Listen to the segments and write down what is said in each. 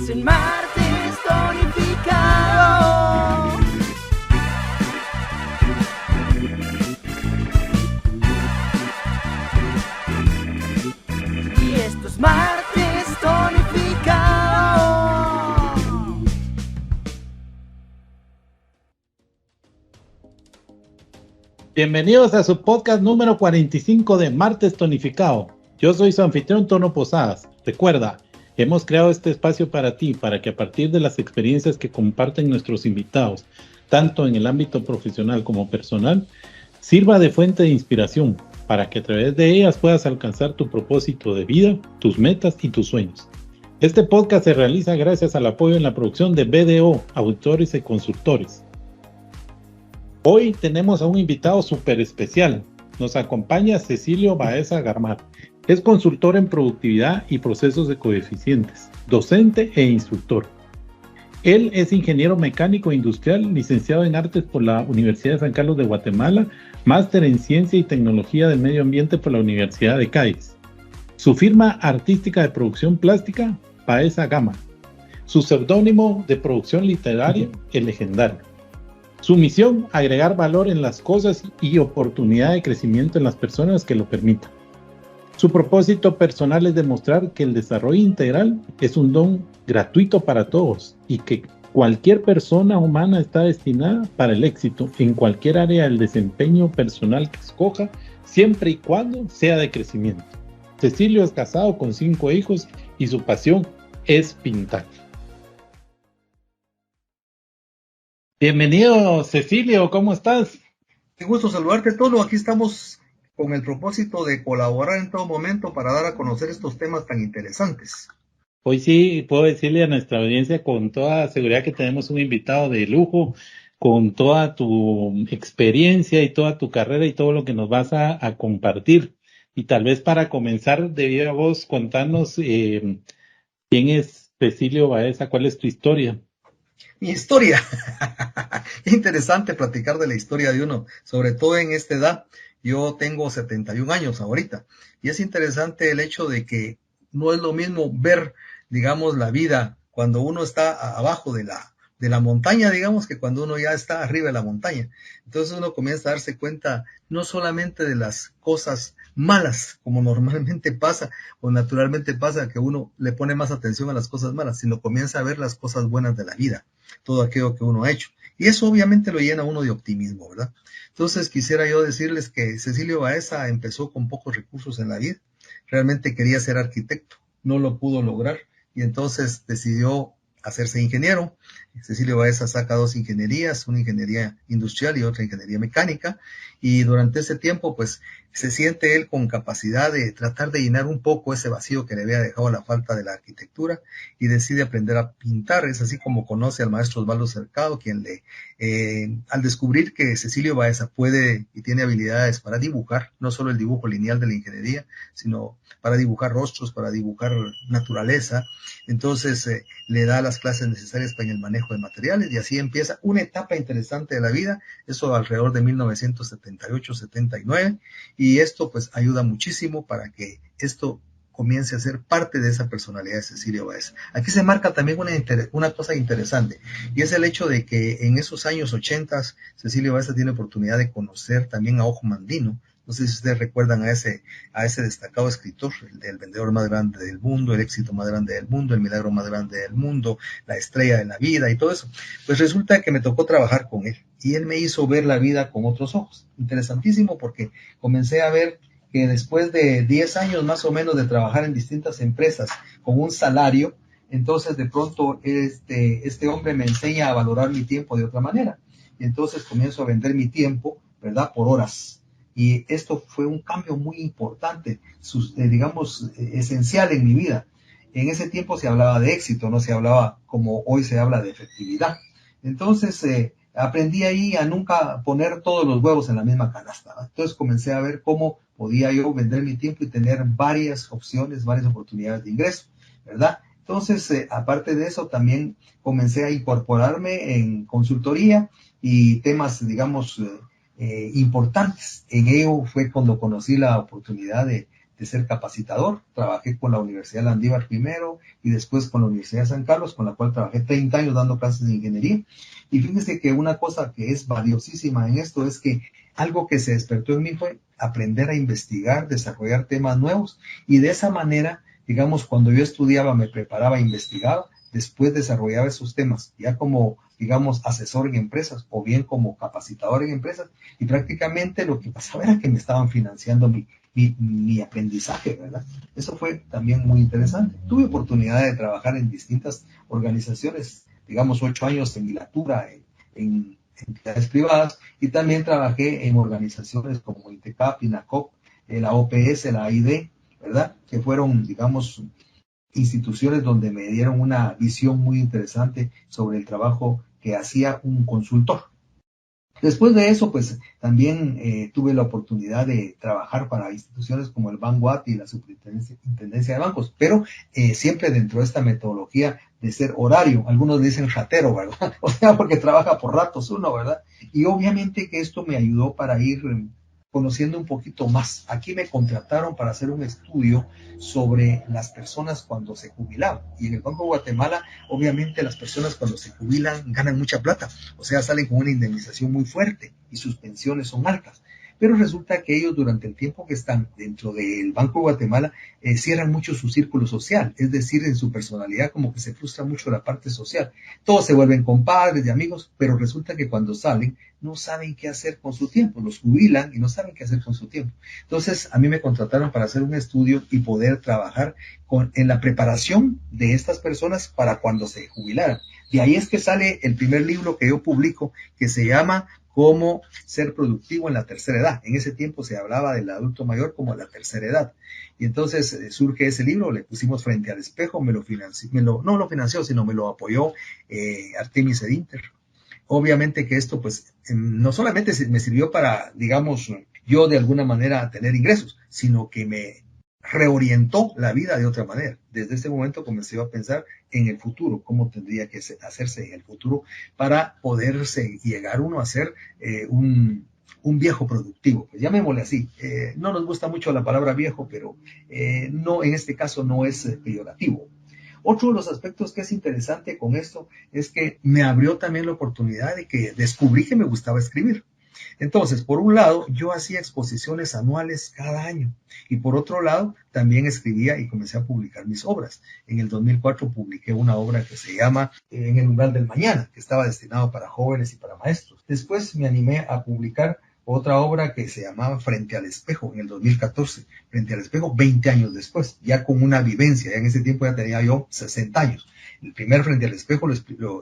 Estás en martes tonificado. Y esto es martes tonificado. Bienvenidos a su podcast número 45 de Martes Tonificado. Yo soy su anfitrión Tono Posadas. Recuerda, hemos creado este espacio para ti, para que a partir de las experiencias que comparten nuestros invitados, tanto en el ámbito profesional como personal, sirva de fuente de inspiración, para que a través de ellas puedas alcanzar tu propósito de vida, tus metas y tus sueños. Este podcast se realiza gracias al apoyo en la producción de BDO, Auditores y Consultores. Hoy tenemos a un invitado súper especial. Nos acompaña Cecilio Baeza Garmat. Es consultor en productividad y procesos de coeficientes, docente e instructor. Él es ingeniero mecánico industrial, licenciado en artes por la Universidad de San Carlos de Guatemala, máster en ciencia y tecnología del medio ambiente por la Universidad de Cádiz. Su firma artística de producción plástica, Baeza Gama. Su seudónimo de producción literaria, El Legendario. Su misión, agregar valor en las cosas y oportunidad de crecimiento en las personas que lo permitan. Su propósito personal es demostrar que el desarrollo integral es un don gratuito para todos y que cualquier persona humana está destinada para el éxito en cualquier área del desempeño personal que escoja, siempre y cuando sea de crecimiento. Cecilio es casado con 5 hijos y su pasión es pintar. Bienvenido, Cecilio, ¿cómo estás? Qué gusto saludarte, Tono. Aquí estamos con el propósito de colaborar en todo momento para dar a conocer estos temas tan interesantes. Hoy sí puedo decirle a nuestra audiencia con toda seguridad que tenemos un invitado de lujo, con toda tu experiencia y toda tu carrera y todo lo que nos vas a compartir. Y tal vez para comenzar, de viva voz, contarnos quién es Cecilio Baeza, cuál es tu historia. Mi historia. Interesante platicar de la historia de uno, sobre todo en esta edad. Yo tengo 71 años ahorita y es interesante el hecho de que no es lo mismo ver, digamos, la vida cuando uno está abajo de la montaña, digamos, que cuando uno ya está arriba de la montaña. Entonces uno comienza a darse cuenta no solamente de las cosas malas, como normalmente pasa o naturalmente pasa, que uno le pone más atención a las cosas malas, sino comienza a ver las cosas buenas de la vida, todo aquello que uno ha hecho. Y eso obviamente lo llena a uno de optimismo, ¿verdad? Entonces quisiera yo decirles que Cecilio Baeza empezó con pocos recursos en la vida. Realmente quería ser arquitecto, no lo pudo lograr y entonces decidió hacerse ingeniero. Cecilio Baeza saca 2 ingenierías, una ingeniería industrial y otra ingeniería mecánica, y durante ese tiempo pues se siente él con capacidad de tratar de llenar un poco ese vacío que le había dejado la falta de la arquitectura y decide aprender a pintar. Es así como conoce al maestro Osvaldo Cercado, quien al descubrir que Cecilio Baeza puede y tiene habilidades para dibujar, no solo el dibujo lineal de la ingeniería, sino para dibujar rostros, para dibujar naturaleza, entonces le da las clases necesarias para el manejo de materiales y así empieza una etapa interesante de la vida, eso alrededor de 1978-79, y esto pues ayuda muchísimo para que esto comience a ser parte de esa personalidad de Cecilio Baeza. Aquí se marca también una cosa interesante, y es el hecho de que en esos años 80 Cecilio Baeza tiene oportunidad de conocer también a Ojo Mandino. No sé si ustedes recuerdan a ese destacado escritor, el vendedor más grande del mundo, el éxito más grande del mundo, el milagro más grande del mundo, la estrella de la vida y todo eso. Pues resulta que me tocó trabajar con él y él me hizo ver la vida con otros ojos. Interesantísimo, porque comencé a ver que después de 10 años más o menos de trabajar en distintas empresas con un salario, entonces de pronto este hombre me enseña a valorar mi tiempo de otra manera. Y entonces comienzo a vender mi tiempo, ¿verdad?, por horas. Y esto fue un cambio muy importante, esencial en mi vida. En ese tiempo se hablaba de éxito, no se hablaba como hoy se habla de efectividad. Entonces aprendí ahí a nunca poner todos los huevos en la misma canasta, ¿verdad? Entonces comencé a ver cómo podía yo vender mi tiempo y tener varias opciones, varias oportunidades de ingreso, ¿verdad? Entonces, aparte de eso, también comencé a incorporarme en consultoría y temas, digamos, importantes. En ello fue cuando conocí la oportunidad de de ser capacitador. Trabajé con la Universidad de Landívar primero y después con la Universidad de San Carlos, con la cual trabajé 30 años dando clases de ingeniería. Y fíjense que una cosa que es valiosísima en esto es que algo que se despertó en mí fue aprender a investigar, desarrollar temas nuevos, y de esa manera, digamos, cuando yo estudiaba, me preparaba, investigaba, después desarrollaba esos temas, ya como, digamos, asesor en empresas o bien como capacitador en empresas, y prácticamente lo que pasaba era que me estaban financiando mi aprendizaje, ¿verdad? Eso fue también muy interesante. Tuve oportunidad de trabajar en distintas organizaciones, digamos, 8 años en Milatura, en entidades privadas, y también trabajé en organizaciones como INTECAP, INACOP, la OPS, la AID, ¿verdad? Que fueron, digamos, instituciones donde me dieron una visión muy interesante sobre el trabajo que hacía un consultor. Después de eso, pues también tuve la oportunidad de trabajar para instituciones como el Banguat y la Superintendencia de Bancos, pero siempre dentro de esta metodología de ser horario. Algunos dicen ratero, ¿verdad? O sea, porque trabaja por ratos uno, ¿verdad? Y obviamente que esto me ayudó para ir conociendo un poquito más. Aquí me contrataron para hacer un estudio sobre las personas cuando se jubilaban. Y en el Banco de Guatemala, obviamente las personas cuando se jubilan ganan mucha plata. O sea, salen con una indemnización muy fuerte y sus pensiones son altas. Pero resulta que ellos durante el tiempo que están dentro del Banco de Guatemala cierran mucho su círculo social, es decir, en su personalidad como que se frustra mucho la parte social. Todos se vuelven compadres y amigos, pero resulta que cuando salen no saben qué hacer con su tiempo, los jubilan y no saben qué hacer con su tiempo. Entonces a mí me contrataron para hacer un estudio y poder trabajar en la preparación de estas personas para cuando se jubilaran. De ahí es que sale el primer libro que yo publico, que se llama Cómo ser productivo en la tercera edad. En ese tiempo se hablaba del adulto mayor como la tercera edad. Y entonces surge ese libro, le pusimos Frente al Espejo, no lo financió, sino me lo apoyó Artemis Edinter. Obviamente que esto pues no solamente me sirvió para, digamos, yo de alguna manera tener ingresos, sino que me reorientó la vida de otra manera. Desde ese momento comencé a pensar en el futuro, cómo tendría que hacerse en el futuro para poderse llegar uno a ser un viejo productivo. Pues llamémosle así. No nos gusta mucho la palabra viejo, pero no, en este caso no es peyorativo. Otro de los aspectos que es interesante con esto es que me abrió también la oportunidad de que descubrí que me gustaba escribir. Entonces, por un lado, yo hacía exposiciones anuales cada año y por otro lado, también escribía y comencé a publicar mis obras. En el 2004 publiqué una obra que se llama En el umbral del mañana, que estaba destinado para jóvenes y para maestros. Después me animé a publicar otra obra que se llamaba Frente al Espejo en el 2014. Frente al Espejo 20 años después, ya con una vivencia. Ya en ese tiempo ya tenía yo 60 años. El primer Frente al Espejo lo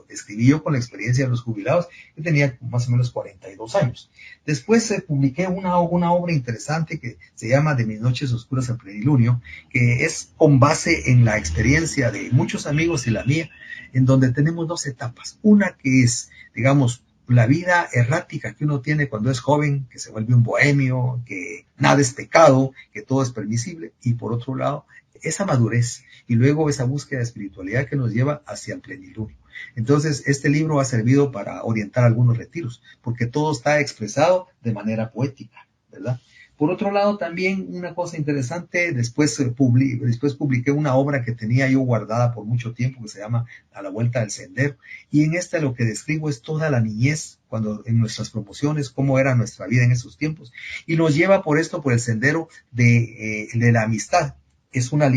escribí yo con la experiencia de los jubilados, que tenía más o menos 42 años. Después publiqué una obra interesante que se llama De mis noches oscuras al plenilunio, que es con base en la experiencia de muchos amigos y la mía, en donde tenemos dos etapas. Una que es, digamos, la vida errática que uno tiene cuando es joven, que se vuelve un bohemio, que nada es pecado, que todo es permisible, y por otro lado, esa madurez y luego esa búsqueda de espiritualidad que nos lleva hacia el plenilunio. Entonces, este libro ha servido para orientar algunos retiros, porque todo está expresado de manera poética, ¿verdad? Por otro lado, también una cosa interesante, después publiqué una obra que tenía yo guardada por mucho tiempo que se llama A la vuelta del sendero. Y en esta lo que describo es toda la niñez, cuando en nuestras promociones, cómo era nuestra vida en esos tiempos. Y nos lleva por el sendero de la amistad. Es una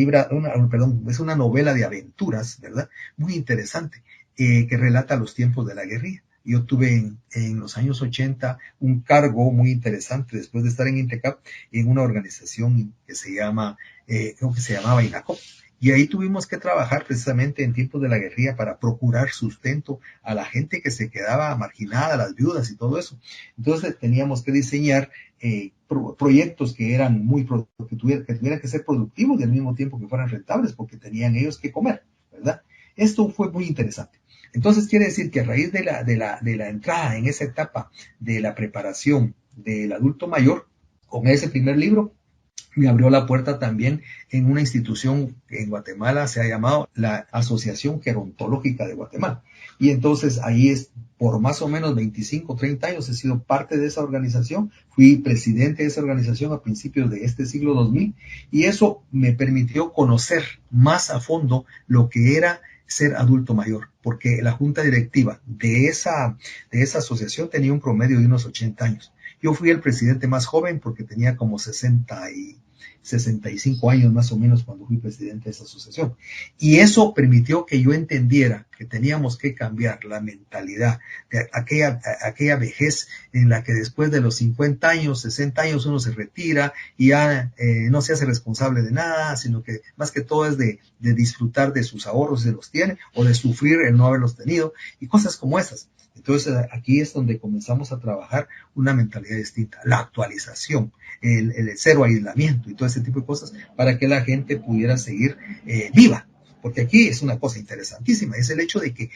novela de aventuras, ¿verdad? Muy interesante, que relata los tiempos de la guerrilla. Yo tuve en los años 80 un cargo muy interesante después de estar en INTECAP en una organización que se llamaba INACOP. Y ahí tuvimos que trabajar precisamente en tiempos de la guerrilla para procurar sustento a la gente que se quedaba marginada, las viudas y todo eso. Entonces teníamos que diseñar proyectos que eran que tuvieran que ser productivos y al mismo tiempo que fueran rentables porque tenían ellos que comer, ¿verdad? Esto fue muy interesante. Entonces quiere decir que a raíz de la entrada en esa etapa de la preparación del adulto mayor, con ese primer libro, me abrió la puerta también en una institución que en Guatemala se ha llamado la Asociación Gerontológica de Guatemala. Y entonces ahí es, por más o menos 25, 30 años he sido parte de esa organización. Fui presidente de esa organización a principios de este siglo 2000 y eso me permitió conocer más a fondo lo que era ser adulto mayor, porque la junta directiva de esa asociación tenía un promedio de unos 80 años. Yo fui el presidente más joven porque tenía como 65 años más o menos cuando fui presidente de esa asociación. Y eso permitió que yo entendiera que teníamos que cambiar la mentalidad de aquella vejez en la que después de los 50 años, 60 años uno se retira y ya no se hace responsable de nada, sino que más que todo es de disfrutar de sus ahorros si los tiene o de sufrir el no haberlos tenido y cosas como esas. Entonces aquí es donde comenzamos a trabajar una mentalidad distinta, la actualización, el cero aislamiento y todo ese tipo de cosas para que la gente pudiera seguir viva. Porque aquí es una cosa interesantísima, es el hecho de que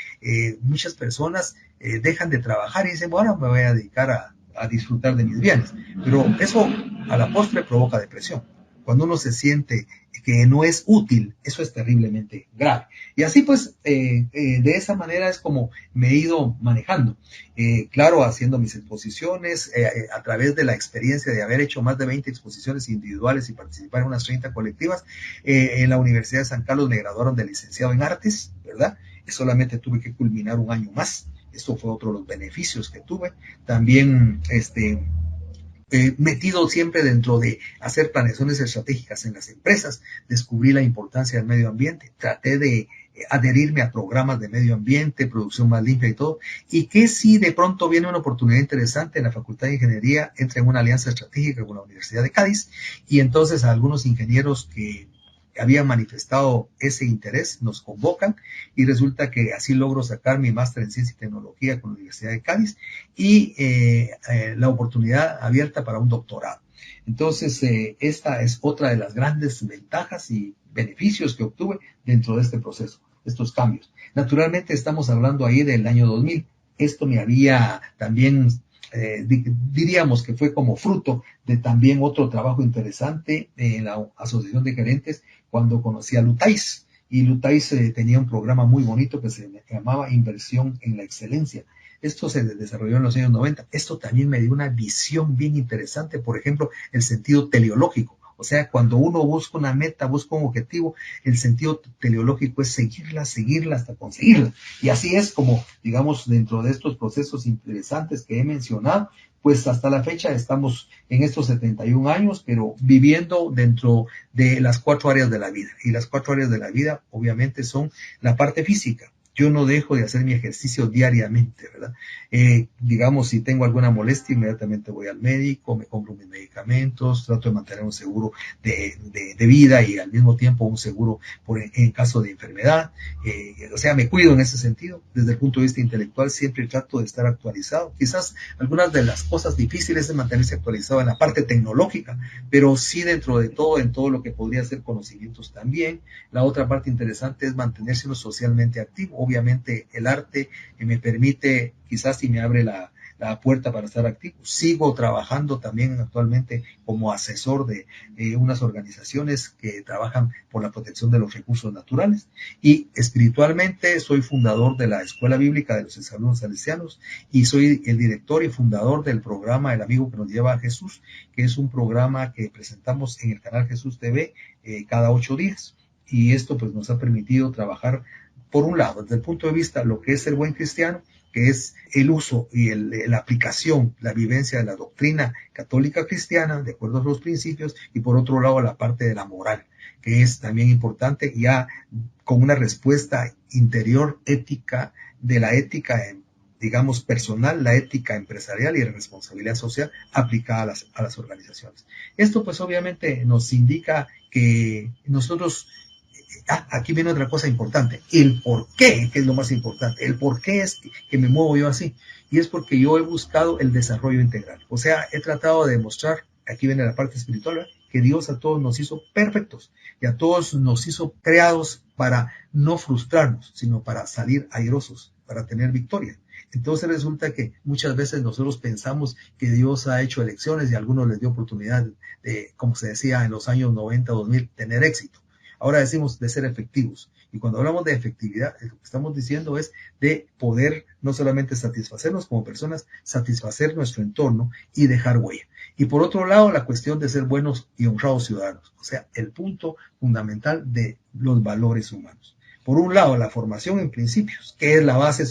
muchas personas dejan de trabajar y dicen, bueno, me voy a dedicar a disfrutar de mis bienes. Pero eso a la postre provoca depresión. Cuando uno se siente que no es útil, eso es terriblemente grave. Y así pues, de esa manera es como me he ido manejando. Claro, haciendo mis exposiciones, a través de la experiencia de haber hecho más de 20 exposiciones individuales y participar en unas 30 colectivas. En la Universidad de San Carlos me graduaron de licenciado en artes, ¿verdad? Y solamente tuve que culminar un año más. Esto fue otro de los beneficios que tuve. También, metido siempre dentro de hacer planeaciones estratégicas en las empresas, descubrí la importancia del medio ambiente, traté de adherirme a programas de medio ambiente, producción más limpia y todo, y que si de pronto viene una oportunidad interesante en la Facultad de Ingeniería, entra en una alianza estratégica con la Universidad de Cádiz, y entonces a algunos ingenieros que habían manifestado ese interés, nos convocan y resulta que así logro sacar mi máster en Ciencia y Tecnología con la Universidad de Cádiz y la oportunidad abierta para un doctorado. Entonces, esta es otra de las grandes ventajas y beneficios que obtuve dentro de este proceso, estos cambios. Naturalmente estamos hablando ahí del año 2000. Esto me había también... diríamos que fue como fruto de también otro trabajo interesante en la Asociación de Gerentes cuando conocí a Lutais. Y Lutais tenía un programa muy bonito que se llamaba Inversión en la Excelencia. Esto se desarrolló en los años 90. Esto también me dio una visión bien interesante, por ejemplo, el sentido teleológico. O sea, cuando uno busca una meta, busca un objetivo, el sentido teleológico es seguirla hasta conseguirla. Y así es como, digamos, dentro de estos procesos interesantes que he mencionado, pues hasta la fecha estamos en estos 71 años, pero viviendo dentro de las 4 áreas de la vida. Y las 4 áreas de la vida, obviamente, son la parte física. Yo no dejo de hacer mi ejercicio diariamente, ¿verdad? Digamos, si tengo alguna molestia, inmediatamente voy al médico, me compro mis medicamentos, trato de mantener un seguro de vida y al mismo tiempo un seguro en caso de enfermedad. O sea, me cuido en ese sentido. Desde el punto de vista intelectual, siempre trato de estar actualizado. Quizás algunas de las cosas difíciles es mantenerse actualizado en la parte tecnológica, pero sí dentro de todo, en todo lo que podría ser conocimientos también. La otra parte interesante es mantenerse uno socialmente activo. Obviamente el arte me permite, quizás si me abre la puerta para estar activo. Sigo trabajando también actualmente como asesor de unas organizaciones que trabajan por la protección de los recursos naturales. Y espiritualmente soy fundador de la Escuela Bíblica de los Exalumnos Salesianos y soy el director y fundador del programa El Amigo que nos lleva a Jesús, que es un programa que presentamos en el canal Jesús TV cada 8 días. Y esto pues nos ha permitido trabajar, por un lado, desde el punto de vista de lo que es el buen cristiano, que es el uso y la aplicación, la vivencia de la doctrina católica cristiana, de acuerdo a los principios, y por otro lado la parte de la moral, que es también importante, ya con una respuesta interior ética, de la ética, digamos, personal, la ética empresarial y la responsabilidad social aplicada a las organizaciones. Esto pues obviamente nos indica que nosotros... aquí viene otra cosa importante, el por qué, que es lo más importante, el por qué es que me muevo yo así, y es porque yo he buscado el desarrollo integral, o sea, he tratado de demostrar, aquí viene la parte espiritual, ¿verdad?, que Dios a todos nos hizo perfectos, y a todos nos hizo creados para no frustrarnos, sino para salir airosos, para tener victoria. Entonces resulta que muchas veces nosotros pensamos que Dios ha hecho elecciones y a algunos les dio oportunidad de, como se decía en los años 90, 2000, tener éxito. Ahora decimos de ser efectivos. Y cuando hablamos de efectividad, lo que estamos diciendo es de poder no solamente satisfacernos como personas, satisfacer nuestro entorno y dejar huella. Y por otro lado, la cuestión de ser buenos y honrados ciudadanos. O sea, el punto fundamental de los valores humanos. Por un lado, la formación en principios, que es la base,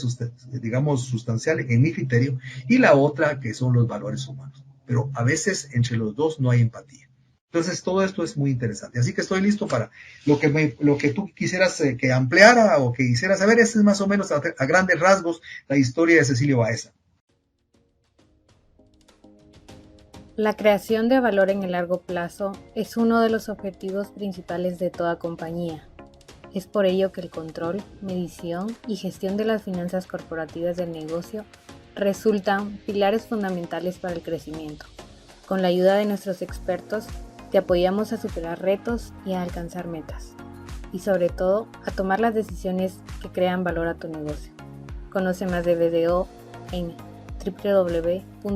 digamos, sustancial en mi criterio, y la otra, que son los valores humanos. Pero a veces entre los dos no hay empatía. Entonces, todo esto es muy interesante. Así que estoy listo para lo que tú quisieras que ampliara o que quisieras saber. Ese es más o menos a grandes rasgos la historia de Cecilio Baeza. La creación de valor en el largo plazo es uno de los objetivos principales de toda compañía. Es por ello que el control, medición y gestión de las finanzas corporativas del negocio resultan pilares fundamentales para el crecimiento. Con la ayuda de nuestros expertos, te apoyamos a superar retos y a alcanzar metas. Y sobre todo, a tomar las decisiones que crean valor a tu negocio. Conoce más de BDO en www.bdo.com.gt.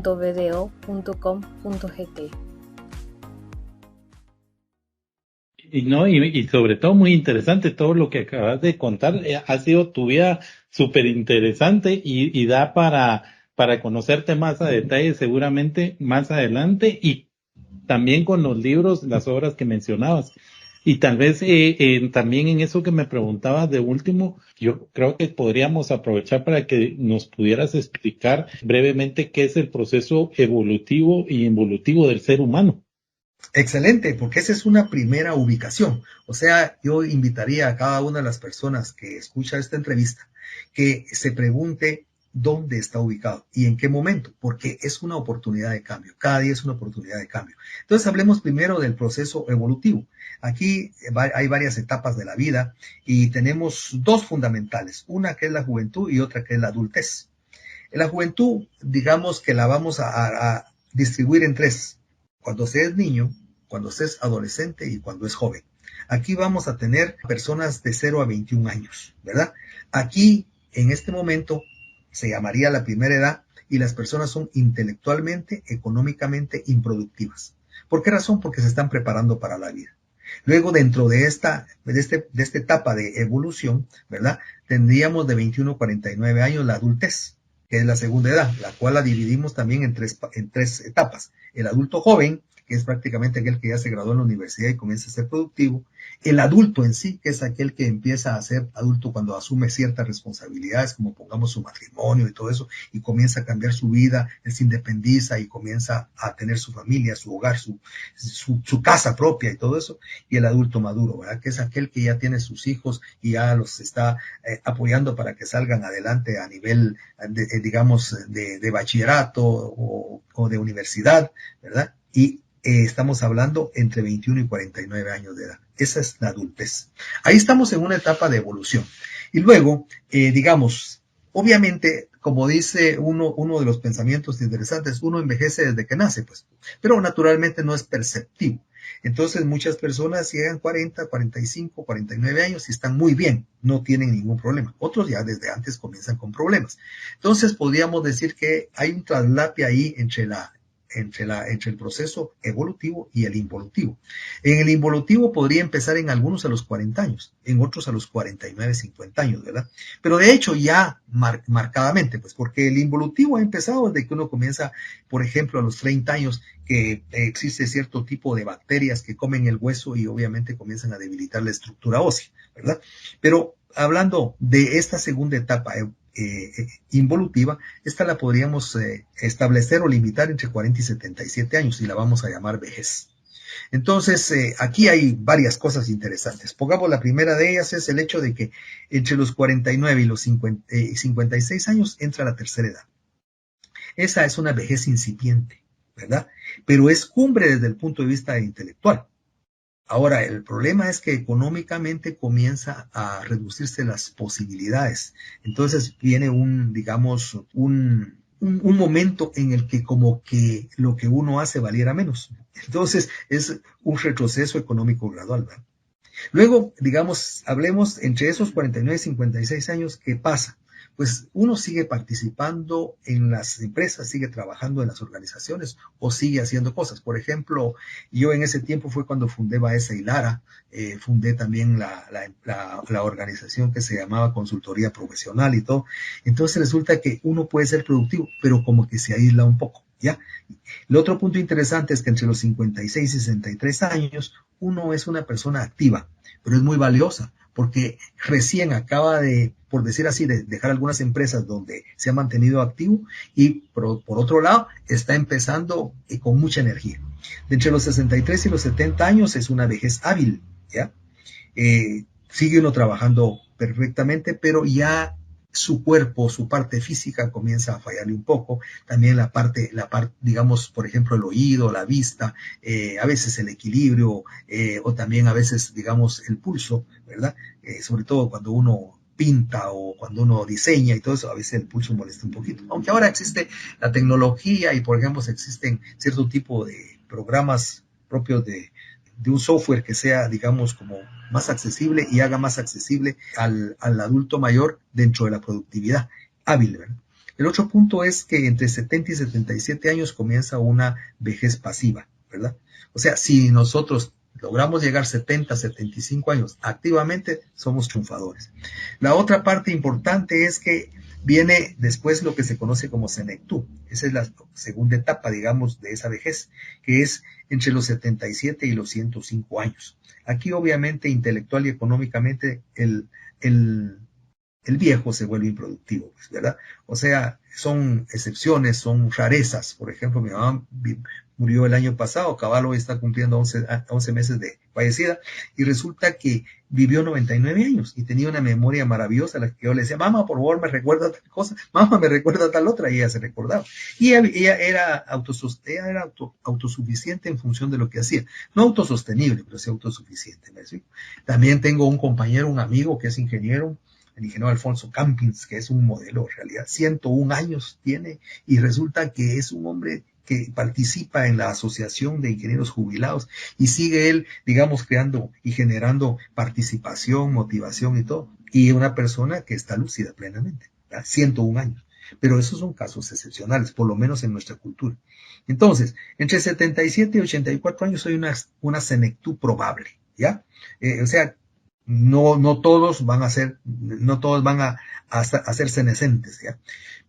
Y sobre todo muy interesante todo lo que acabas de contar. Ha sido tu vida súper interesante y da para conocerte más a detalle seguramente más adelante y también con los libros, las obras que mencionabas. Y tal vez también en eso que me preguntabas de último, yo creo que podríamos aprovechar para que nos pudieras explicar brevemente qué es el proceso evolutivo y involutivo del ser humano. Excelente, porque esa es una primera ubicación. O sea, yo invitaría a cada una de las personas que escucha esta entrevista que se pregunte dónde está ubicado y en qué momento, porque es una oportunidad de cambio. Cada día es una oportunidad de cambio. Entonces, hablemos primero del proceso evolutivo. Aquí hay varias etapas de la vida y tenemos dos fundamentales, una que es la juventud y otra que es la adultez. En la juventud, digamos que la vamos a distribuir en tres. Cuando se es niño, cuando se es adolescente y cuando es joven. Aquí vamos a tener personas de 0 a 21 años, ¿verdad? Aquí, en este momento, se llamaría la primera edad y las personas son intelectualmente, económicamente improductivas. ¿Por qué razón? Porque se están preparando para la vida. Luego, dentro de esta etapa de evolución, ¿verdad? Tendríamos de 21 a 49 años la adultez, que es la segunda edad, la cual la dividimos también en tres etapas. El adulto joven, que es prácticamente aquel que ya se graduó en la universidad y comienza a ser productivo. El adulto en sí, que es aquel que empieza a ser adulto cuando asume ciertas responsabilidades, como pongamos su matrimonio y todo eso, y comienza a cambiar su vida, él se independiza y comienza a tener su familia, su hogar, su casa propia y todo eso. Y el adulto maduro, ¿verdad? Que es aquel que ya tiene sus hijos y ya los está apoyando para que salgan adelante a nivel, de bachillerato o de universidad, ¿verdad? Y estamos hablando entre 21 y 49 años de edad. Esa es la adultez. Ahí estamos en una etapa de evolución. Y luego, obviamente, como dice uno de los pensamientos interesantes, uno envejece desde que nace, pues, pero naturalmente no es perceptivo. Entonces, muchas personas llegan 40, 45, 49 años y están muy bien, no tienen ningún problema. Otros ya desde antes comienzan con problemas. Entonces, podríamos decir que hay un traslape ahí entre el proceso evolutivo y el involutivo. En el involutivo podría empezar en algunos a los 40 años, en otros a los 49, 50 años, ¿verdad? Pero de hecho ya marcadamente, pues porque el involutivo ha empezado desde que uno comienza, por ejemplo, a los 30 años, que existe cierto tipo de bacterias que comen el hueso y obviamente comienzan a debilitar la estructura ósea, ¿verdad? Pero hablando de esta segunda etapa involutiva, esta la podríamos establecer o limitar entre 40 y 77 años y la vamos a llamar vejez. Entonces, aquí hay varias cosas interesantes. Pongamos la primera de ellas, es el hecho de que entre los 49 y los 56 años entra la tercera edad. Esa es una vejez incipiente, ¿verdad? Pero es cumbre desde el punto de vista intelectual. Ahora, el problema es que económicamente comienza a reducirse las posibilidades. Entonces viene un momento en el que como que lo que uno hace valiera menos. Entonces es un retroceso económico gradual, ¿verdad? Luego, hablemos entre esos 49 y 56 años, ¿qué pasa? pues uno sigue participando en las empresas, sigue trabajando en las organizaciones o sigue haciendo cosas. Por ejemplo, yo en ese tiempo fue cuando fundé Baeza y Lara, fundé también la organización que se llamaba Consultoría Profesional y todo. Entonces resulta que uno puede ser productivo, pero como que se aísla un poco, ¿ya? El otro punto interesante es que entre los 56 y 63 años, uno es una persona activa, pero es muy valiosa, porque recién acaba de, por decir así, de dejar algunas empresas donde se ha mantenido activo y por otro lado está empezando con mucha energía. De entre los 63 y los 70 años es una vejez hábil, ¿ya? Sigue uno trabajando perfectamente, pero ya su cuerpo, su parte física comienza a fallarle un poco. También la parte, digamos, por ejemplo, el oído, la vista, a veces el equilibrio, o también a veces, digamos, el pulso, ¿verdad? Sobre todo cuando uno pinta o cuando uno diseña y todo eso, a veces el pulso molesta un poquito. Aunque ahora existe la tecnología y, por ejemplo, existen cierto tipo de programas propios de un software que sea, digamos, como más accesible y haga más accesible al adulto mayor dentro de la productividad hábil, ¿verdad? El otro punto es que entre 70 y 77 años comienza una vejez pasiva, ¿verdad? O sea, si nosotros logramos llegar 70, 75 años activamente, somos triunfadores. La otra parte importante es que viene después lo que se conoce como senectud. Esa es la segunda etapa, digamos, de esa vejez, que es entre los 77 y los 105 años. Aquí, obviamente, intelectual y económicamente, el viejo se vuelve improductivo, pues, ¿verdad? O sea, son excepciones, son rarezas. Por ejemplo, mi mamá murió el año pasado, cabal hoy está cumpliendo 11 meses de fallecida, y resulta que vivió 99 años y tenía una memoria maravillosa, a la que yo le decía, mamá, por favor, me recuerda tal cosa, mamá, me recuerda tal otra, y ella se recordaba. Y ella era autosuficiente en función de lo que hacía. No autosostenible, pero sí autosuficiente, ¿me explico? También tengo un compañero, un amigo que es ingeniero, el ingeniero Alfonso Campins, que es un modelo en realidad, 101 años tiene, y resulta que es un hombre que participa en la Asociación de Ingenieros Jubilados y sigue él, digamos, creando y generando participación, motivación y todo. Y una persona que está lúcida plenamente, ¿verdad? 101 años. Pero esos son casos excepcionales, por lo menos en nuestra cultura. Entonces, entre 77 y 84 años soy una senectud probable, ¿ya? O sea, no todos van a ser senescentes, ¿ya?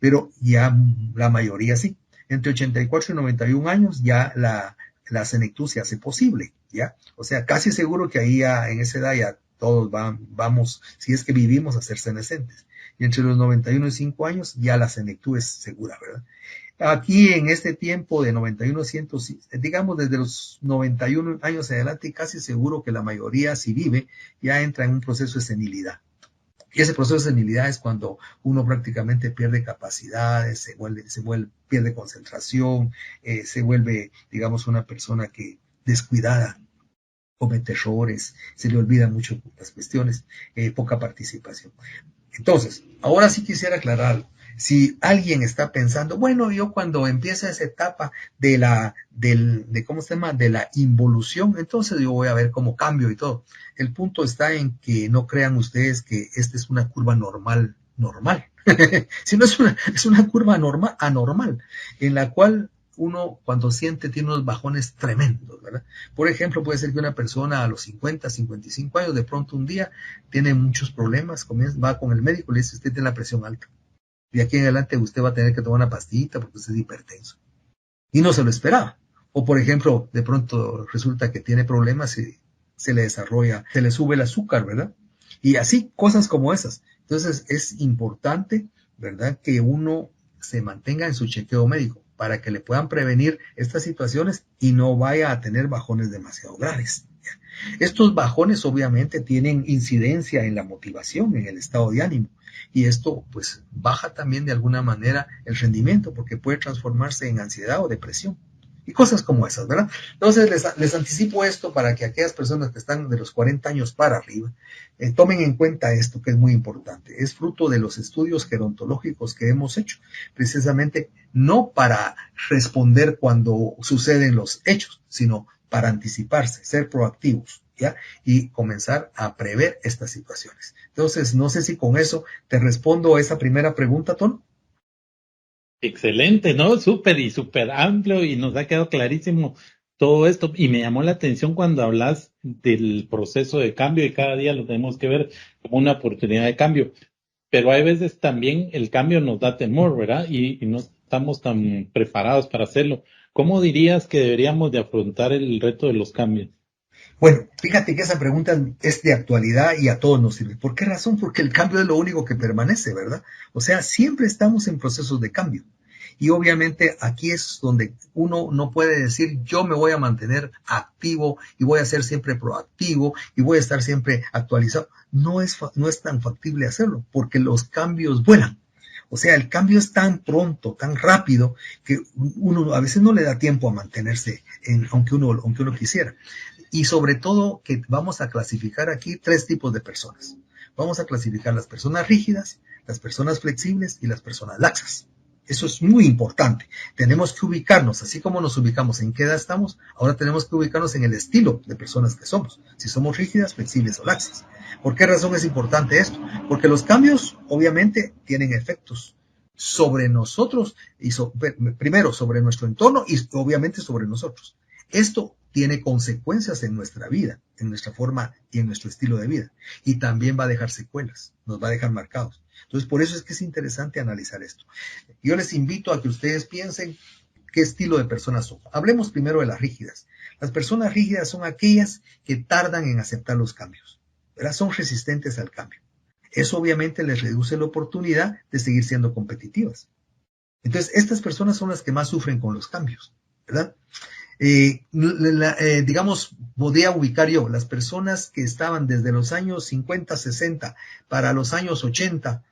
Pero ya la mayoría sí. Entre 84 y 91 años ya la senectud se hace posible, ¿ya? O sea, casi seguro que ahí ya, en esa edad ya todos vamos, si es que vivimos, a ser senescentes. Y entre los 91 y 5 años ya la senectud es segura, ¿verdad? Aquí en este tiempo de 91 a 100, digamos desde los 91 años en adelante, casi seguro que la mayoría, si vive, ya entra en un proceso de senilidad. Y ese proceso de senilidad es cuando uno prácticamente pierde capacidades, pierde concentración, se vuelve, digamos, una persona que descuidada, comete errores, se le olvidan mucho las cuestiones, poca participación. Entonces, ahora sí quisiera aclarar algo. Si alguien está pensando, bueno, yo cuando empieza esa etapa de la involución, entonces yo voy a ver cómo cambio y todo. El punto está en que no crean ustedes que esta es una curva normal. Si no es una curva anormal, en la cual uno cuando siente tiene unos bajones tremendos, ¿verdad? Por ejemplo, puede ser que una persona a los 50, 55 años, de pronto un día tiene muchos problemas, va con el médico, le dice, usted tiene la presión alta. De aquí en adelante usted va a tener que tomar una pastillita porque usted es hipertenso. Y no se lo esperaba. O por ejemplo, de pronto resulta que tiene problemas y se le sube el azúcar, ¿verdad? Y así, cosas como esas. Entonces es importante, ¿verdad?, que uno se mantenga en su chequeo médico para que le puedan prevenir estas situaciones y no vaya a tener bajones demasiado graves. Estos bajones obviamente tienen incidencia en la motivación, en el estado de ánimo, y esto pues baja también de alguna manera el rendimiento porque puede transformarse en ansiedad o depresión y cosas como esas, ¿verdad? Entonces les anticipo esto para que aquellas personas que están de los 40 años para arriba tomen en cuenta esto, que es muy importante. Es fruto de los estudios gerontológicos que hemos hecho, precisamente no para responder cuando suceden los hechos, sino para anticiparse, ser proactivos, ¿ya? Y comenzar a prever estas situaciones. Entonces, no sé si con eso te respondo a esa primera pregunta, Tono. Excelente, ¿no? Súper y súper amplio y nos ha quedado clarísimo todo esto. Y me llamó la atención cuando hablas del proceso de cambio y cada día lo tenemos que ver como una oportunidad de cambio. Pero hay veces también el cambio nos da temor, ¿verdad? Y no estamos tan preparados para hacerlo. ¿Cómo dirías que deberíamos de afrontar el reto de los cambios? Bueno, fíjate que esa pregunta es de actualidad y a todos nos sirve. ¿Por qué razón? Porque el cambio es lo único que permanece, ¿verdad? O sea, siempre estamos en procesos de cambio. Y obviamente aquí es donde uno no puede decir yo me voy a mantener activo y voy a ser siempre proactivo y voy a estar siempre actualizado. No es tan factible hacerlo porque los cambios vuelan. O sea, el cambio es tan pronto, tan rápido, que uno a veces no le da tiempo a mantenerse, aunque uno quisiera. Y sobre todo que vamos a clasificar aquí 3 tipos de personas. Vamos a clasificar las personas rígidas, las personas flexibles y las personas laxas. Eso es muy importante. Tenemos que ubicarnos, así como nos ubicamos en qué edad estamos, ahora tenemos que ubicarnos en el estilo de personas que somos. Si somos rígidas, flexibles o laxas. ¿Por qué razón es importante esto? Porque los cambios, obviamente, tienen efectos sobre nosotros, y primero sobre nuestro entorno y obviamente sobre nosotros. Esto tiene consecuencias en nuestra vida, en nuestra forma y en nuestro estilo de vida. Y también va a dejar secuelas, nos va a dejar marcados. Entonces, por eso es que es interesante analizar esto. Yo les invito a que ustedes piensen qué estilo de personas son. Hablemos primero de las rígidas. Las personas rígidas son aquellas que tardan en aceptar los cambios, ¿verdad? Son resistentes al cambio. Eso obviamente les reduce la oportunidad de seguir siendo competitivas. Entonces, estas personas son las que más sufren con los cambios, ¿verdad? Digamos, podría ubicar yo las personas que estaban desde los años 50, 60 para los años 80,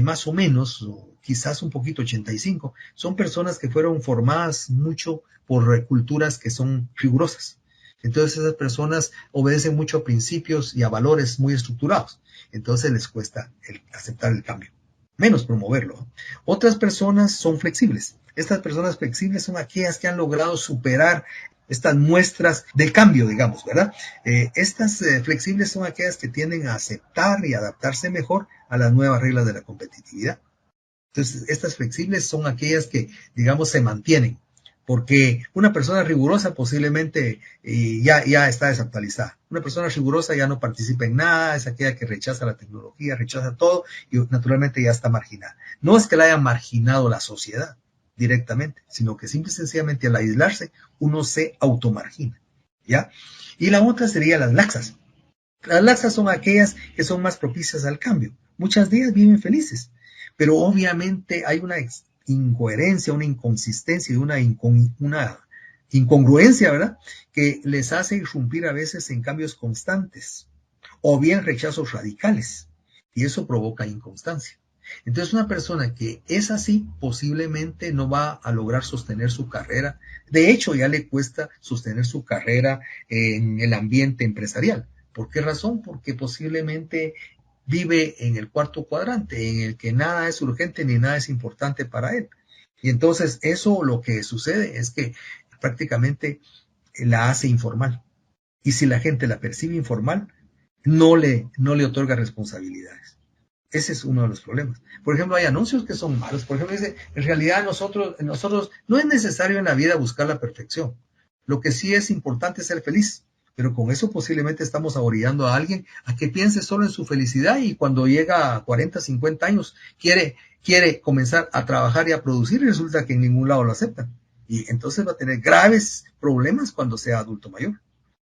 más o menos, o quizás un poquito 85, son personas que fueron formadas mucho por culturas que son rigurosas. Entonces esas personas obedecen mucho a principios y a valores muy estructurados. Entonces les cuesta aceptar el cambio, menos promoverlo. Otras personas son flexibles. Estas personas flexibles son aquellas que han logrado superar estas muestras de cambio, digamos, ¿verdad? Estas flexibles son aquellas que tienden a aceptar y adaptarse mejor a las nuevas reglas de la competitividad. Entonces, estas flexibles son aquellas que, digamos, se mantienen, porque una persona rigurosa posiblemente ya está desactualizada. Una persona rigurosa ya no participa en nada, es aquella que rechaza la tecnología, rechaza todo y naturalmente ya está marginada. No es que la haya marginado la sociedad directamente, sino que simple y sencillamente al aislarse uno se automargina, ¿ya? Y la otra sería las laxas. Las laxas son aquellas que son más propicias al cambio. Muchas de ellas viven felices, pero obviamente hay una incoherencia, una inconsistencia y una incongruencia, ¿verdad? Que les hace irrumpir a veces en cambios constantes o bien rechazos radicales y eso provoca inconstancia. Entonces una persona que es así posiblemente no va a lograr sostener su carrera. De hecho, ya le cuesta sostener su carrera en el ambiente empresarial. ¿Por qué razón? Porque posiblemente vive en el cuarto cuadrante, en el que nada es urgente ni nada es importante para él. Y entonces eso lo que sucede es que prácticamente la hace informal. Y si la gente la percibe informal, no le otorga responsabilidades. Ese es uno de los problemas. Por ejemplo, hay anuncios que son malos. Por ejemplo, dice, en realidad nosotros no es necesario en la vida buscar la perfección. Lo que sí es importante es ser feliz. Pero con eso posiblemente estamos orillando a alguien a que piense solo en su felicidad y cuando llega a 40, 50 años quiere comenzar a trabajar y a producir y resulta que en ningún lado lo aceptan. Y entonces va a tener graves problemas cuando sea adulto mayor.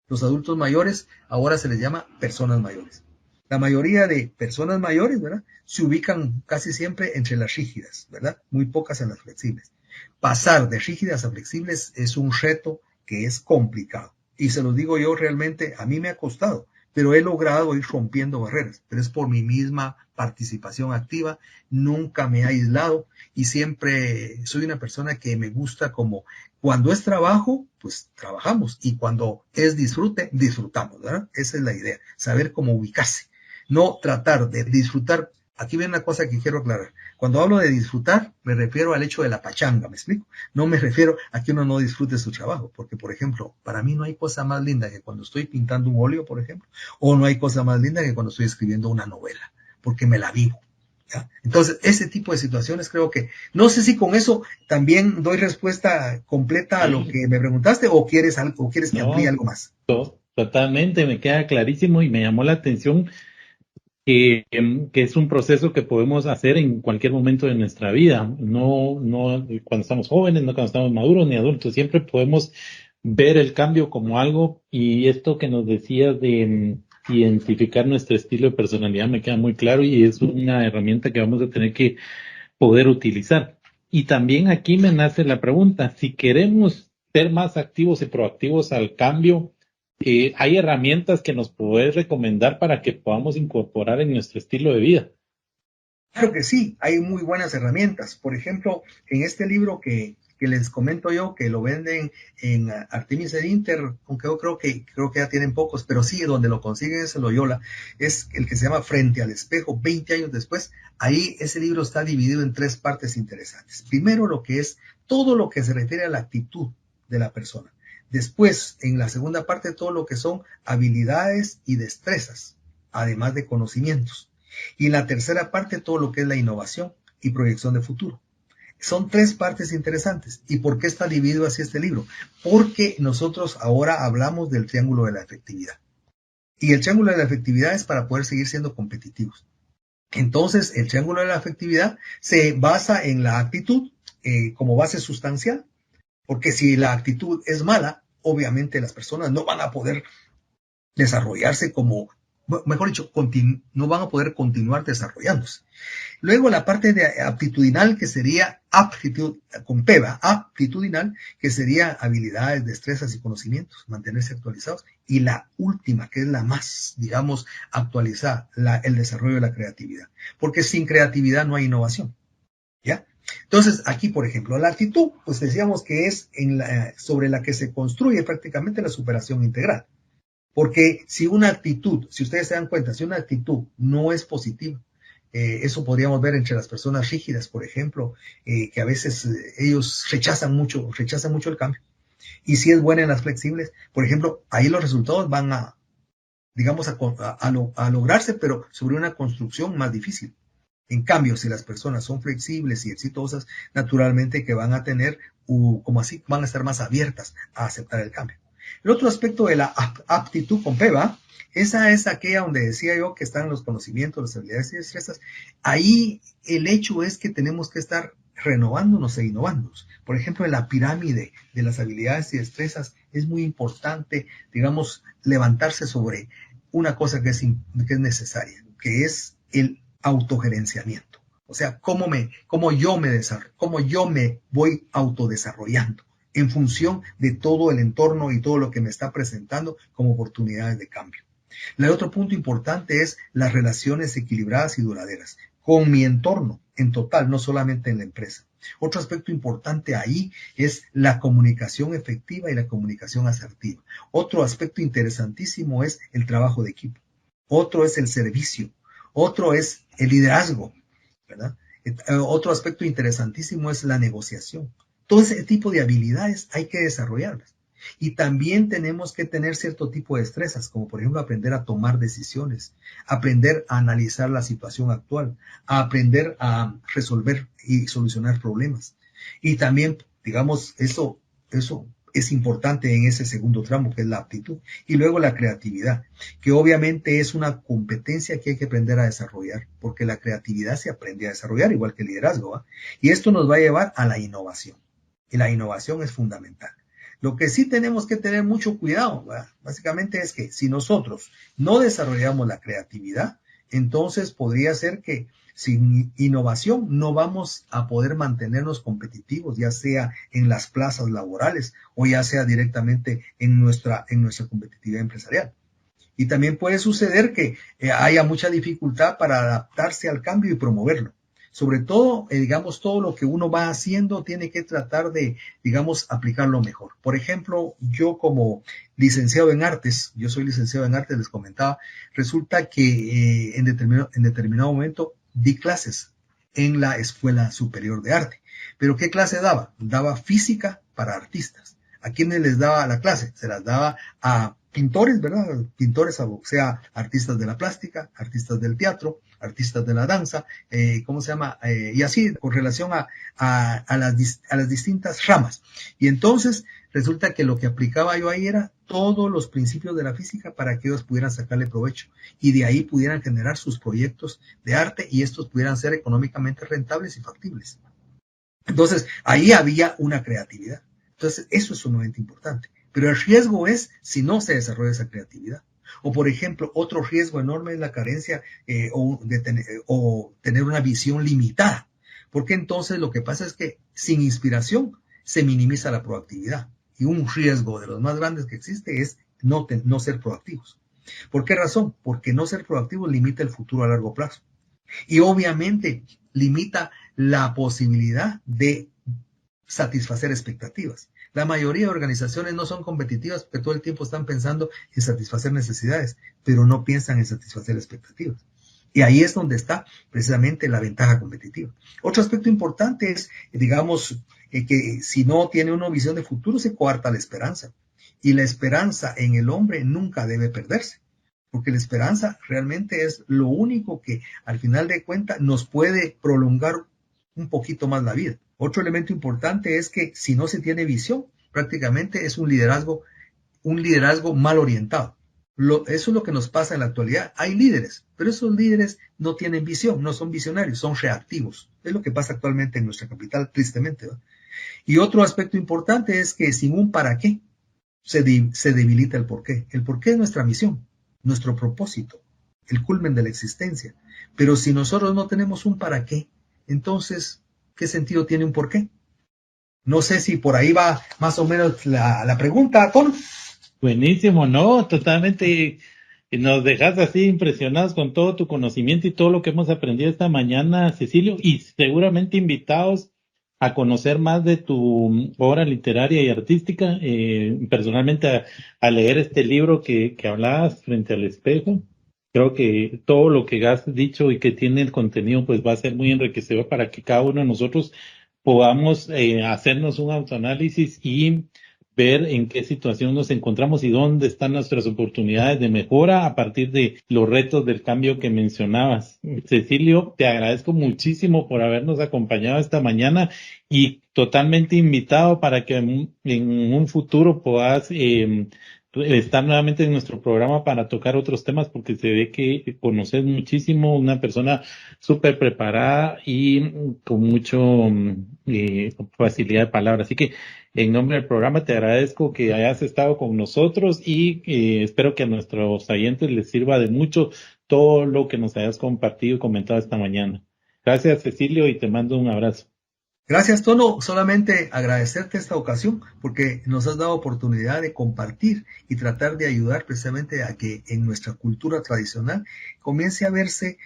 Los adultos mayores ahora se les llama personas mayores. La mayoría de personas mayores, ¿verdad?, se ubican casi siempre entre las rígidas, ¿verdad? Muy pocas en las flexibles. Pasar de rígidas a flexibles es un reto que es complicado. Y se los digo yo, realmente a mí me ha costado, pero he logrado ir rompiendo barreras. Pero es por mi misma participación activa, nunca me he aislado y siempre soy una persona que me gusta como cuando es trabajo, pues trabajamos y cuando es disfrute, disfrutamos, ¿verdad? Esa es la idea, saber cómo ubicarse. No tratar de disfrutar aquí viene una cosa que quiero aclarar. Cuando hablo de disfrutar, me refiero al hecho de la pachanga, ¿me explico? No me refiero a que uno no disfrute su trabajo, porque, por ejemplo, para mí no hay cosa más linda que cuando estoy pintando un óleo, por ejemplo, o no hay cosa más linda que cuando estoy escribiendo una novela, porque me la vivo. ¿Ya? Entonces, ese tipo de situaciones creo que, no sé si con eso también doy respuesta completa a lo que me preguntaste, o quieres algo, o quieres que amplíe algo más. Totalmente, me queda clarísimo y me llamó la atención que es un proceso que podemos hacer en cualquier momento de nuestra vida, no cuando estamos jóvenes, no cuando estamos maduros ni adultos, siempre podemos ver el cambio como algo, y esto que nos decías de identificar nuestro estilo de personalidad me queda muy claro, y es una herramienta que vamos a tener que poder utilizar. Y también aquí me nace la pregunta, si queremos ser más activos y proactivos al cambio, ¿hay herramientas que nos puedes recomendar para que podamos incorporar en nuestro estilo de vida? Claro que sí, hay muy buenas herramientas. Por ejemplo, en este libro que les comento yo, que lo venden en Artemis Inter, aunque yo creo que ya tienen pocos, pero sí, donde lo consiguen es en Loyola, es el que se llama Frente al Espejo, 20 años después. Ahí ese libro está dividido en 3 partes interesantes. Primero, lo que es todo lo que se refiere a la actitud de la persona. Después, en la segunda parte, todo lo que son habilidades y destrezas, además de conocimientos. Y en la tercera parte, todo lo que es la innovación y proyección de futuro. Son 3 partes interesantes. ¿Y por qué está dividido así este libro? Porque nosotros ahora hablamos del triángulo de la efectividad. Y el triángulo de la efectividad es para poder seguir siendo competitivos. Entonces, el triángulo de la efectividad se basa en la actitud como base sustancial. Porque si la actitud es mala, obviamente las personas no van a poder desarrollarse como, mejor dicho, no van a poder continuar desarrollándose. Luego la parte de aptitudinal, que sería aptitud, con P, aptitudinal, que sería habilidades, destrezas y conocimientos, mantenerse actualizados. Y la última, que es la más, digamos, actualizada, el desarrollo de la creatividad. Porque sin creatividad no hay innovación. ¿Ya? Entonces, aquí, por ejemplo, la actitud, pues decíamos que es sobre la que se construye prácticamente la superación integral. Porque si una actitud, si ustedes se dan cuenta, si una actitud no es positiva, eso podríamos ver entre las personas rígidas, por ejemplo, que a veces ellos rechazan mucho el cambio. Y si es buena en las flexibles, por ejemplo, ahí los resultados van a, digamos, a lograrse, pero sobre una construcción más difícil. En cambio, si las personas son flexibles y exitosas, naturalmente que van a tener, como así, van a estar más abiertas a aceptar el cambio. El otro aspecto de la aptitud con PEVA, esa es aquella donde decía yo que están los conocimientos, las habilidades y destrezas. Ahí el hecho es que tenemos que estar renovándonos e innovándonos. Por ejemplo, en la pirámide de las habilidades y destrezas es muy importante, digamos, levantarse sobre una cosa que es necesaria, que es el autogerenciamiento. O sea, cómo yo me voy autodesarrollando en función de todo el entorno y todo lo que me está presentando como oportunidades de cambio. El otro punto importante es las relaciones equilibradas y duraderas con mi entorno en total, no solamente en la empresa. Otro aspecto importante ahí es la comunicación efectiva y la comunicación asertiva. Otro aspecto interesantísimo es el trabajo de equipo. Otro es el servicio. Otro es el liderazgo, ¿verdad? Otro aspecto interesantísimo es la negociación. Todo ese tipo de habilidades hay que desarrollarlas. Y también tenemos que tener cierto tipo de destrezas, como por ejemplo aprender a tomar decisiones, aprender a analizar la situación actual, a aprender a resolver y solucionar problemas. Y también, digamos, eso es importante en ese segundo tramo, que es la aptitud. Y luego la creatividad, que obviamente es una competencia que hay que aprender a desarrollar, porque la creatividad se aprende a desarrollar, igual que el liderazgo, ¿va? Y esto nos va a llevar a la innovación. Y la innovación es fundamental. Lo que sí tenemos que tener mucho cuidado, ¿verdad? Básicamente es que si nosotros no desarrollamos la creatividad, entonces podría ser que sin innovación no vamos a poder mantenernos competitivos, ya sea en las plazas laborales o ya sea directamente en nuestra competitividad empresarial. Y también puede suceder que haya mucha dificultad para adaptarse al cambio y promoverlo. Sobre todo, digamos, todo lo que uno va haciendo tiene que tratar de, digamos, aplicarlo mejor. Por ejemplo, yo como licenciado en artes, yo soy licenciado en artes, les comentaba, resulta que en determinado momento di clases en la Escuela Superior de Arte. ¿Pero qué clase daba? Daba física para artistas. ¿A quiénes les daba la clase? Se las daba a pintores, ¿verdad? Pintores, o sea, artistas de la plástica, artistas del teatro, artistas de la danza, y así con relación a las distintas ramas. Y entonces resulta que lo que aplicaba yo ahí era todos los principios de la física para que ellos pudieran sacarle provecho y de ahí pudieran generar sus proyectos de arte y estos pudieran ser económicamente rentables y factibles. Entonces, ahí había una creatividad. Entonces, eso es sumamente importante. Pero el riesgo es si no se desarrolla esa creatividad. O, por ejemplo, otro riesgo enorme es la carencia o tener una visión limitada. Porque entonces lo que pasa es que sin inspiración se minimiza la proactividad. Y un riesgo de los más grandes que existe es no ser proactivos. ¿Por qué razón? Porque no ser proactivos limita el futuro a largo plazo. Y obviamente limita la posibilidad de satisfacer expectativas. La mayoría de organizaciones no son competitivas porque todo el tiempo están pensando en satisfacer necesidades, pero no piensan en satisfacer expectativas. Y ahí es donde está precisamente la ventaja competitiva. Otro aspecto importante es, digamos, que si no tiene una visión de futuro se coarta la esperanza. Y la esperanza en el hombre nunca debe perderse, porque la esperanza realmente es lo único que al final de cuentas nos puede prolongar un poquito más la vida. Otro elemento importante es que si no se tiene visión, prácticamente es un liderazgo mal orientado. Eso es lo que nos pasa en la actualidad. Hay líderes, pero esos líderes no tienen visión, no son visionarios, son reactivos. Es lo que pasa actualmente en nuestra capital, tristemente, ¿verdad? Y otro aspecto importante es que sin un para qué se debilita el por qué. El por qué es nuestra misión, nuestro propósito, el culmen de la existencia. Pero si nosotros no tenemos un para qué, entonces, ¿qué sentido tiene un por qué? No sé si por ahí va más o menos la pregunta, Tono. Buenísimo, ¿no? Totalmente nos dejas así impresionados con todo tu conocimiento y todo lo que hemos aprendido esta mañana, Cecilio, y seguramente invitados a conocer más de tu obra literaria y artística, personalmente a leer este libro que hablabas, Frente al espejo. Creo que todo lo que has dicho y que tiene el contenido pues va a ser muy enriquecedor para que cada uno de nosotros podamos hacernos un autoanálisis y ver en qué situación nos encontramos y dónde están nuestras oportunidades de mejora a partir de los retos del cambio que mencionabas. Cecilio, te agradezco muchísimo por habernos acompañado esta mañana y totalmente invitado para que en un futuro puedas estar nuevamente en nuestro programa para tocar otros temas porque se ve que conoces muchísimo, una persona súper preparada y con mucho facilidad de palabra. Así que en nombre del programa te agradezco que hayas estado con nosotros y espero que a nuestros oyentes les sirva de mucho todo lo que nos hayas compartido y comentado esta mañana. Gracias, Cecilio, y te mando un abrazo. Gracias, Tono. Solamente agradecerte esta ocasión porque nos has dado oportunidad de compartir y tratar de ayudar precisamente a que en nuestra cultura tradicional comience a verse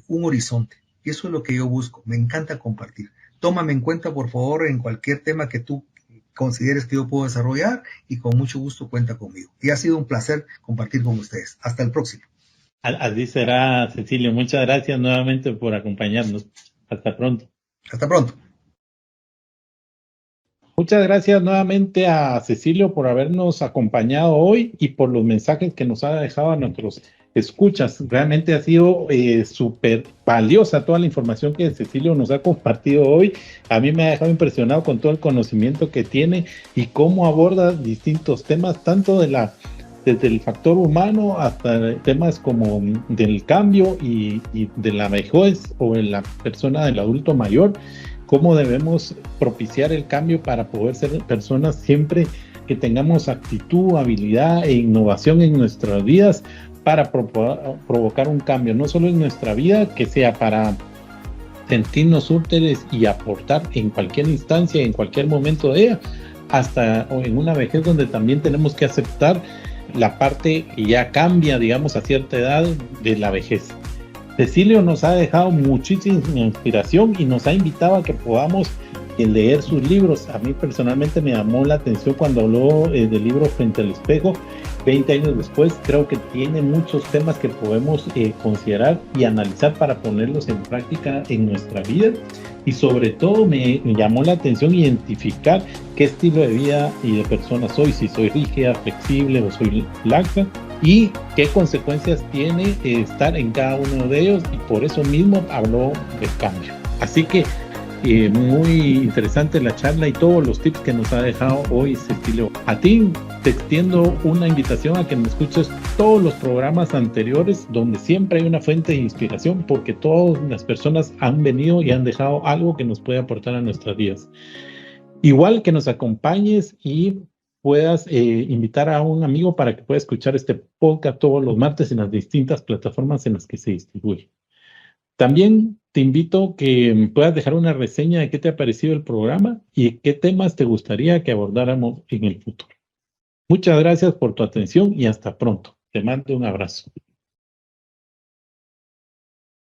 un horizonte. Y eso es lo que yo busco. Me encanta compartir. Tómame en cuenta, por favor, en cualquier tema que tú consideres que yo puedo desarrollar y con mucho gusto cuenta conmigo. Y ha sido un placer compartir con ustedes. Hasta el próximo. Así será, Cecilio. Muchas gracias nuevamente por acompañarnos. Hasta pronto. Hasta pronto. Muchas gracias nuevamente a Cecilio por habernos acompañado hoy y por los mensajes que nos ha dejado a nuestros escuchas. Realmente ha sido súper valiosa toda la información que Cecilio nos ha compartido hoy. A mí me ha dejado impresionado con todo el conocimiento que tiene y cómo aborda distintos temas, tanto desde el factor humano hasta temas como del cambio y de la vejez o de la persona del adulto mayor. Cómo debemos propiciar el cambio para poder ser personas siempre que tengamos actitud, habilidad e innovación en nuestras vidas para provocar un cambio, no solo en nuestra vida, que sea para sentirnos útiles y aportar en cualquier instancia, en cualquier momento de ella, hasta en una vejez donde también tenemos que aceptar la parte que ya cambia, digamos, a cierta edad de la vejez. Cecilio nos ha dejado muchísima inspiración y nos ha invitado a que podamos leer sus libros. A mí personalmente me llamó la atención cuando habló del libro Frente al Espejo. 20 años después, creo que tiene muchos temas que podemos considerar y analizar para ponerlos en práctica en nuestra vida. Y sobre todo me llamó la atención identificar qué estilo de vida y de persona soy, si soy rígida, flexible o soy laxa, y qué consecuencias tiene estar en cada uno de ellos, y por eso mismo habló del cambio. Así que muy interesante la charla y todos los tips que nos ha dejado hoy Cecilio. A ti te extiendo una invitación a que me escuches todos los programas anteriores, donde siempre hay una fuente de inspiración, porque todas las personas han venido y han dejado algo que nos puede aportar a nuestras vidas. Igual que nos acompañes y puedas invitar a un amigo para que pueda escuchar este podcast todos los martes en las distintas plataformas en las que se distribuye. También te invito a que puedas dejar una reseña de qué te ha parecido el programa y qué temas te gustaría que abordáramos en el futuro. Muchas gracias por tu atención y hasta pronto. Te mando un abrazo.